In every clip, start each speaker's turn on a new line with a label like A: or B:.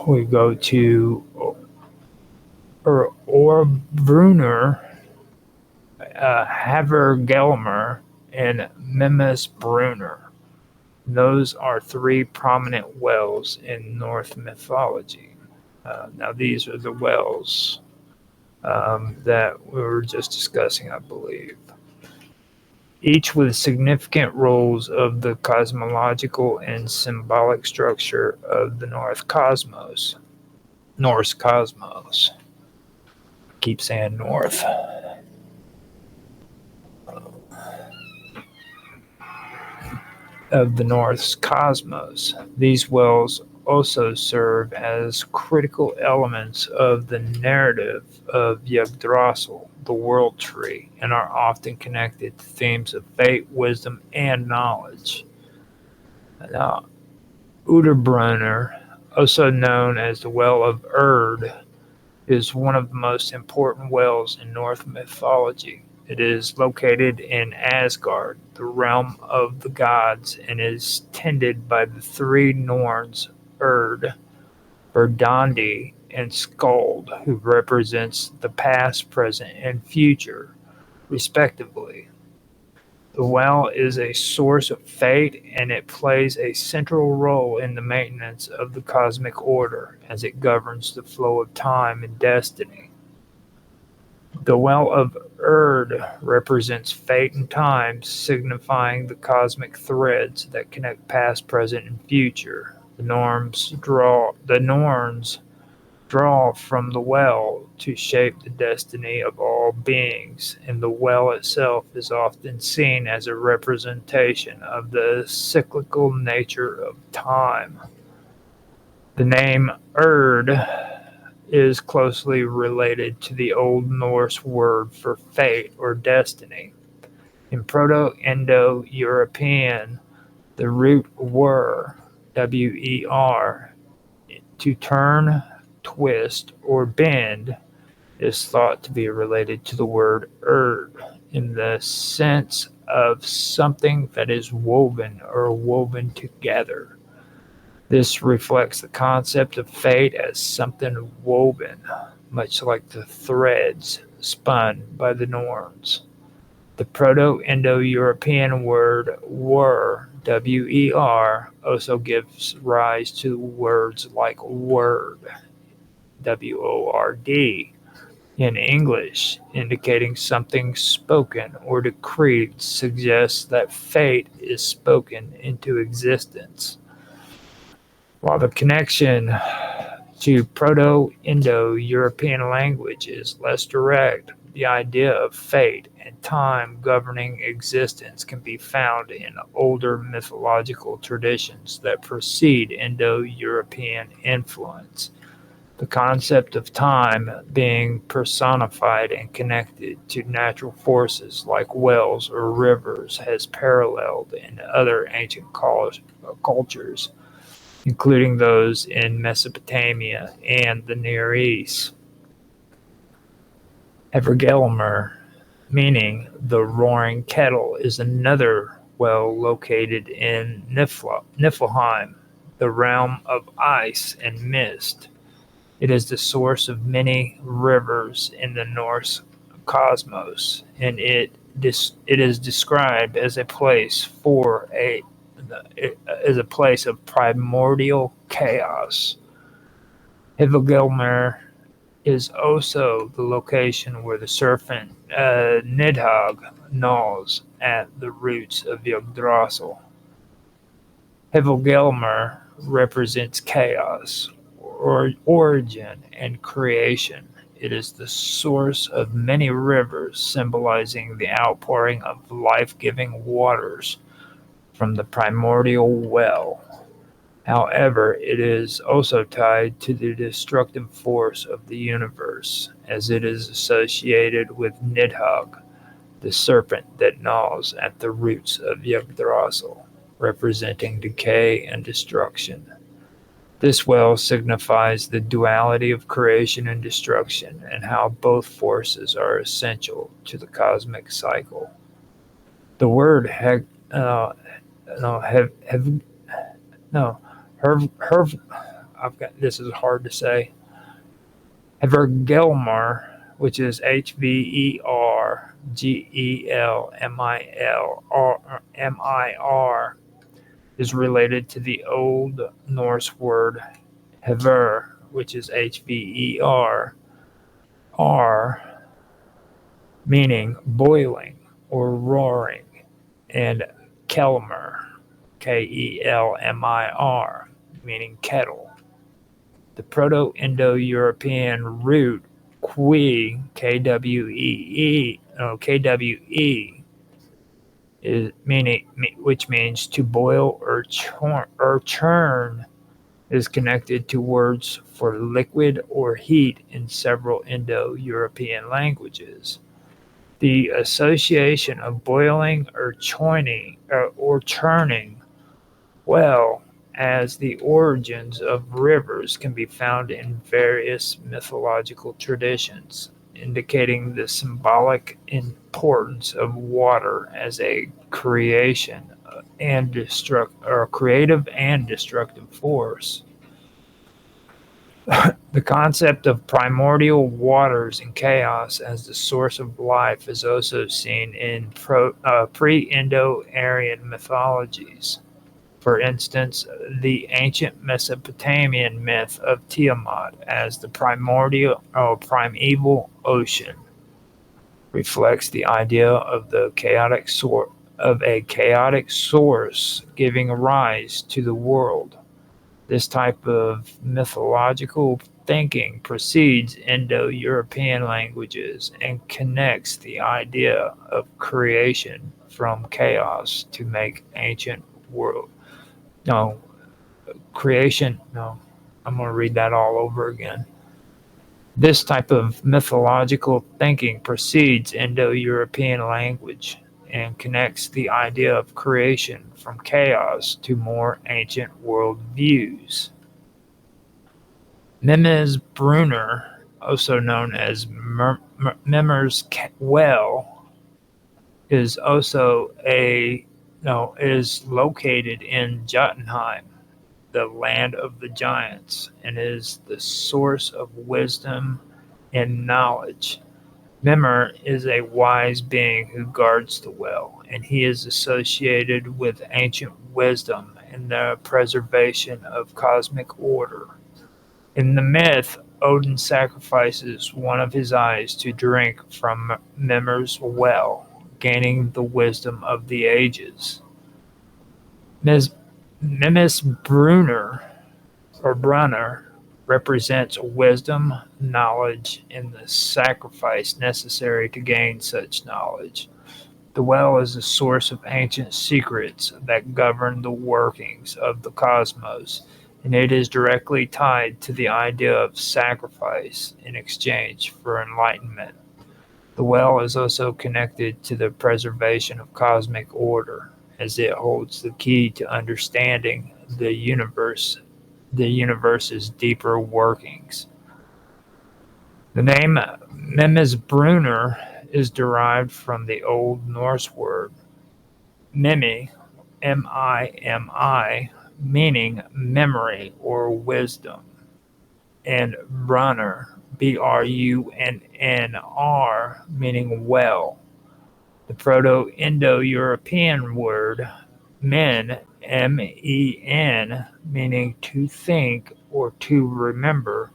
A: we go to Ohrbrunner, Havergelmer, and Brunner. Those are three prominent wells in Norse mythology. Now, these are the wells that we were just discussing, I believe. Each with significant roles of the cosmological and symbolic structure of the Norse cosmos. I keep saying North. Of the Norse cosmos. These wells also serve as critical elements of the narrative of Yggdrasil, the world tree, and are often connected to themes of fate, wisdom, and knowledge. Now, Uderbrunner, also known as the Well of Erd, is one of the most important wells in Norse mythology. It is located in Asgard, the realm of the gods, and is tended by the three Norns, Erd, Verdandi, and Skuld, who represents the past, present, and future, respectively. The well is a source of fate, and it plays a central role in the maintenance of the cosmic order as it governs the flow of time and destiny. The Well of Erd represents fate and time, signifying the cosmic threads that connect past, present, and future. The Norns draw from the well to shape the destiny of all beings, and the well itself is often seen as a representation of the cyclical nature of time. The name Erd is closely related to the Old Norse word for fate or destiny. In Proto-Indo-European, the root wer, W-E-R, to turn, twist, or bend, is thought to be related to the word erd, in the sense of something that is woven or woven together. This reflects the concept of fate as something woven, much like the threads spun by the Norns. The Proto-Indo-European word wer, W-E-R, also gives rise to words like word, W-O-R-D, in English, indicating something spoken or decreed, suggests that fate is spoken into existence. While the connection to Proto-Indo-European language is less direct, the idea of fate and time governing existence can be found in older mythological traditions that precede Indo-European influence. The concept of time being personified and connected to natural forces like wells or rivers has paralleled in other ancient cultures, including those in Mesopotamia and the Near East. Evergelmer, meaning the roaring kettle, is another well located in Niflheim, the realm of ice and mist. It is the source of many rivers in the Norse cosmos, and it is described as a place of primordial chaos. Hivelgelmer is also the location where the serpent Nidhogg gnaws at the roots of Yggdrasil. Hivelgelmer represents chaos, origin, and creation. It is the source of many rivers, symbolizing the outpouring of life-giving waters from the primordial well. However, it is also tied to the destructive force of the universe, as it is associated with Nidhogg, the serpent that gnaws at the roots of Yggdrasil, representing decay and destruction. This well signifies the duality of creation and destruction, and how both forces are essential to the cosmic cycle. The word this is hard to say. Hvergelmir, which is Hvergelmir, is related to the Old Norse word Hever, which is Hver, meaning boiling or roaring, and Kelmir, Kelmir, meaning kettle. The Proto-Indo-European root Kwe, Kwe, is which means to boil or churn, is connected to words for liquid or heat in several Indo-European languages. The association of boiling or churning, well, as the origins of rivers can be found in various mythological traditions, indicating the symbolic importance of water as a creative and destructive force. The concept of primordial waters and chaos as the source of life is also seen in pre-Indo-Aryan mythologies. For instance, the ancient Mesopotamian myth of Tiamat as the primeval ocean reflects the idea of a chaotic source giving rise to the world. This type of mythological thinking precedes Indo-European languages and connects the idea of creation from chaos to make ancient world. I'm going to read that all over again. This type of mythological thinking precedes Indo-European language and connects the idea of creation from chaos to more ancient world views. Mimes Brunner, also known as Mimer's Well, is located in Jotunheim, the land of the giants, and is the source of wisdom and knowledge. Mimir is a wise being who guards the well, and he is associated with ancient wisdom and the preservation of cosmic order. In the myth, Odin sacrifices one of his eyes to drink from Mimir's well, gaining the wisdom of the ages. Mimes Brunner represents wisdom, knowledge, and the sacrifice necessary to gain such knowledge. The well is a source of ancient secrets that govern the workings of the cosmos, and it is directly tied to the idea of sacrifice in exchange for enlightenment. The well is also connected to the preservation of cosmic order, as it holds the key to understanding the universe's deeper workings. The name Mimisbrunner is derived from the Old Norse word Mimi, M-I-M-I, meaning memory or wisdom, and Brunner, B-R-U-N-N-R, meaning well. The Proto-Indo-European word men, M-E-N, meaning to think or to remember,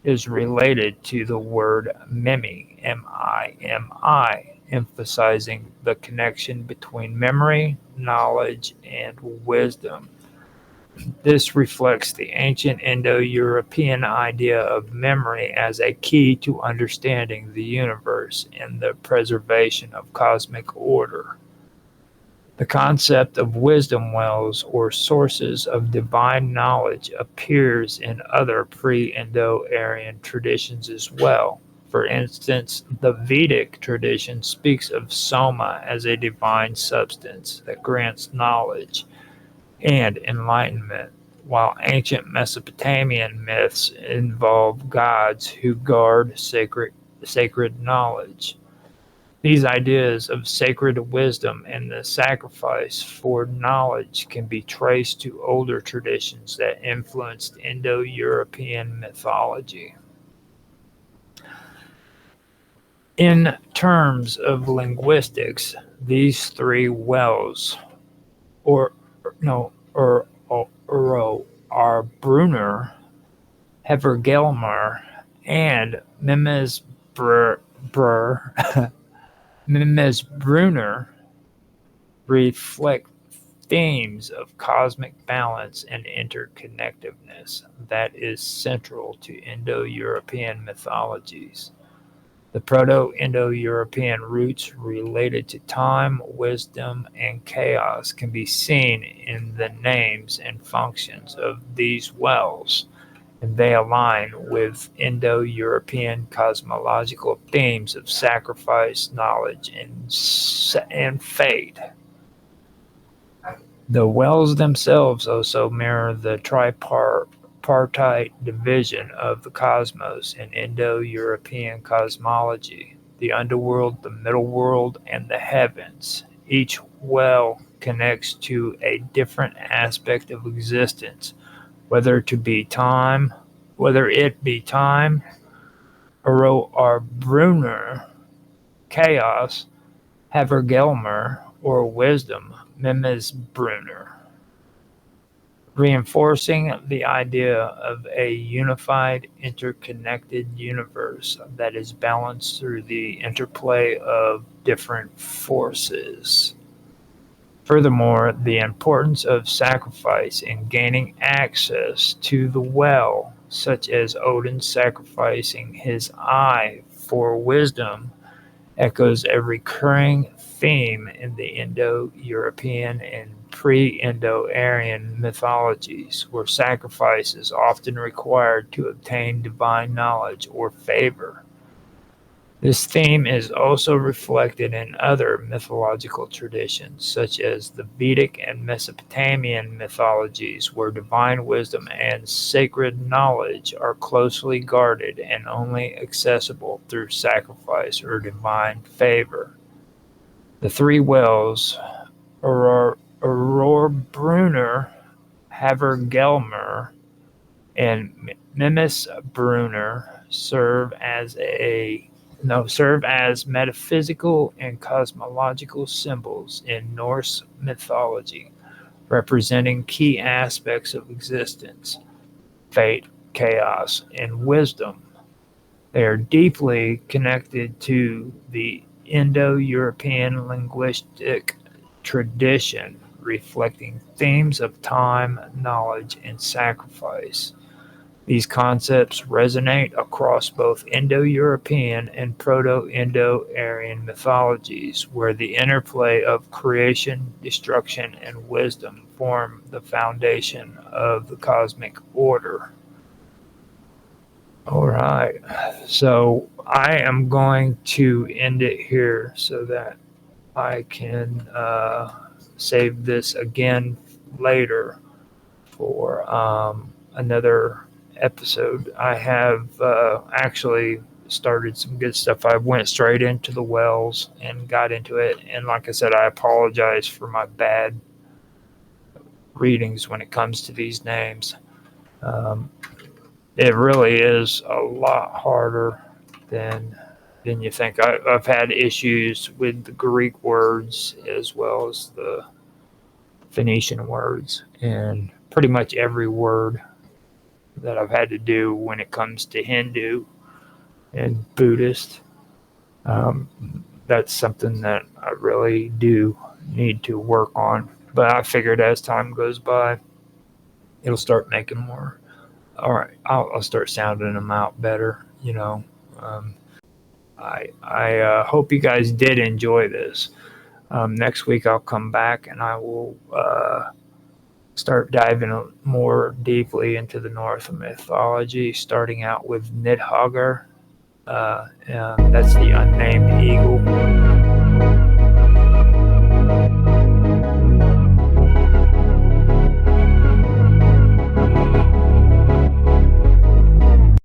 A: is related to the word mimi, M-I-M-I, emphasizing the connection between memory, knowledge, and wisdom. This reflects the ancient Indo-European idea of memory as a key to understanding the universe and the preservation of cosmic order. The concept of wisdom wells or sources of divine knowledge appears in other pre-Indo-Aryan traditions as well. For instance, the Vedic tradition speaks of Soma as a divine substance that grants knowledge and enlightenment, while ancient Mesopotamian myths involve gods who guard sacred knowledge. These ideas of sacred wisdom and the sacrifice for knowledge can be traced to older traditions that influenced Indo-European mythology. In terms of linguistics, these three wells, are Brunner, Hevergelmer, and Mimesbrunner reflect themes of cosmic balance and interconnectedness that is central to Indo-European mythologies. The Proto-Indo-European roots related to time, wisdom, and chaos can be seen in the names and functions of these wells, and they align with Indo-European cosmological themes of sacrifice, knowledge, and fate. The wells themselves also mirror the tripartite division of the cosmos in Indo-European cosmology: the underworld, the middle world, and the heavens. Each well connects to a different aspect of existence, whether it be time, or Brunner, chaos, Havergelmer, or wisdom, Mimesbrunner, reinforcing the idea of a unified, interconnected universe that is balanced through the interplay of different forces. Furthermore, the importance of sacrifice in gaining access to the well, such as Odin sacrificing his eye for wisdom, echoes a recurring theme in the Indo-European and pre-Indo-Aryan mythologies, where sacrifice is often required to obtain divine knowledge or favor. This theme is also reflected in other mythological traditions, such as the Vedic and Mesopotamian mythologies, where divine wisdom and sacred knowledge are closely guarded and only accessible through sacrifice or divine favor. The three wells, Brunner, Havergelmer, and Mimesbrunner, serve as metaphysical and cosmological symbols in Norse mythology, representing key aspects of existence: fate, chaos, and wisdom. They are deeply connected to the Indo-European linguistic tradition, reflecting themes of time, knowledge, and sacrifice. These concepts resonate across both Indo-European and Proto-Indo-Aryan mythologies, where the interplay of creation, destruction, and wisdom form the foundation of the cosmic order. All right, so I am going to end it here so that I can save this again later for another episode. I have actually started some good stuff. I went straight into the wells and got into it, and like I said, I apologize for my bad readings when it comes to these names. It really is a lot harder than you think. I've had issues with the Greek words as well as the Phoenician words, and pretty much every word that I've had to do when it comes to Hindu and Buddhist. That's something that I really do need to work on. But I figured as time goes by, it'll start making more. All right, I'll start sounding them out better. I hope you guys did enjoy this. Next week I'll come back and I will start diving more deeply into the Norse mythology, starting out with Nidhogger. That's the unnamed eagle.